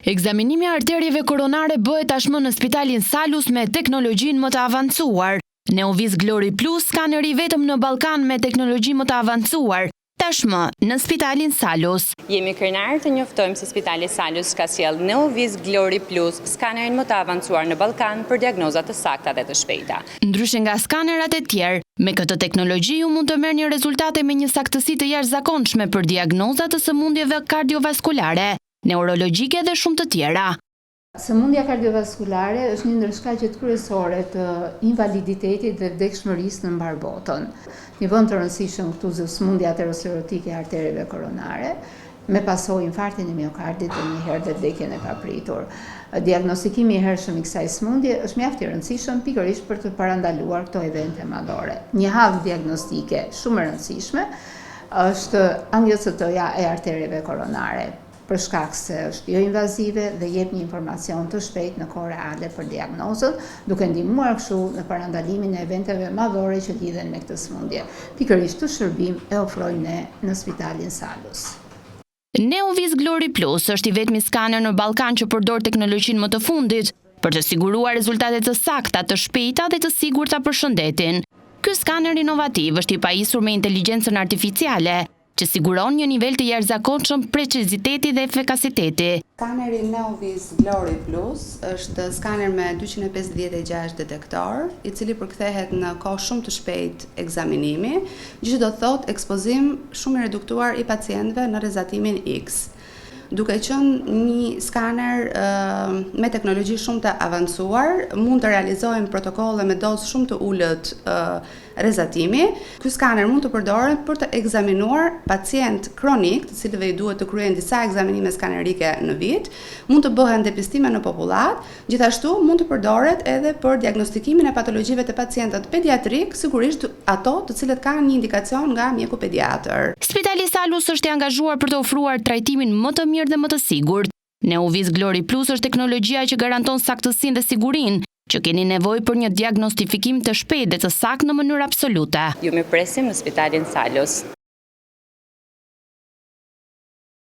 Ekzaminimi i arterjeve koronare bëhet tashmë në Spitalin Salus me teknologjinë më të avancuar. Neoviz Glory Plus, skaneri vetëm në Ballkan me teknologji më të avancuar. Tashmë në Spitalin Salus. Jemi krenarë të njoftojmë se Spitali Salus ka sjellë Neoviz Glory Plus, skanerin më të avancuar në Ballkan për diagnozat të sakta dhe të shpejta. Ndryshe nga skanerat e tjerë, me këtë teknologji ju mund të merrni rezultate me një saktësi të jashtëzakonshme për diagnozat të sëmundjeve kardiovaskulare, neurologjike dhe shumë të tjera. Sëmundja kardiovaskulare është një ndër shkaqet kryesore të invaliditetit dhe vdekshmërisë në mbar botën. Një vend të rëndësishëm këtu sëmundja aterosklerotike e arterjeve koronare, me pasojë infarktin e miokardit dhe njëherë dhe vdekjen e papritur. Diagnostikimi i hershëm i kësaj sëmundje është mjaft i rëndësishëm pikërisht për të parandaluar këto evente madhore. Një havë diagnostike shumë e rëndësishme është angiocitoja e arterjeve koronare, për shkak se është jo invazive dhe jep një informacion të shpejt në kohë reale për diagnozën, duke ndihmuar kështu në parandalimin e eventeve madhore që lidhen me këtë sëmundje. Pikërisht këtë shërbim e ofrojmë ne në Spitalin Salus. Neoviz Glory Plus është i vetmi skaner në Ballkan që përdor teknologjinë më të fundit për të siguruar rezultate të sakta, të shpejta dhe të sigurta për shëndetin. Ky skaner inovativ është i pajisur me inteligjencën artificiale, që siguron një nivel të jashtëzakonshëm preciziteti dhe efikasiteti. Skaneri Neoviz Glory Plus është skaner me 256 detektor, i cili përkthehet në kohë shumë të shpejtë ekzaminimi, gjë që do të thotë ekspozim shumë i reduktuar i pacientëve në rrezatimin X. Duke qenë një skaner me teknologji shumë të avancuar, mund të realizojmë protokolle me dozë shumë të ulët rrezatimi. Ky skaner mund të përdoret për të ekzaminuar pacient kronik, të cilëve i duhet të kryejnë disa ekzaminime skanerike në vit, mund të bëhen depistime në popullat, gjithashtu mund të përdoret edhe për diagnostikimin e patologjive të pacientët pediatrik, sigurisht ato të cilët kanë një indikacion nga mjeku pediatër. Spitali Salus është i angazhuar për të ofruar trajtimin më të mirë dhe më të sigurt. Neoviz Glory Plus është teknologjia që garanton saktësinë dhe sigurinë, që keni nevojë për një diagnostifikim të shpejtë dhe të saktë në mënyrë absolute. Ju mirëpresim në Spitalin Salus.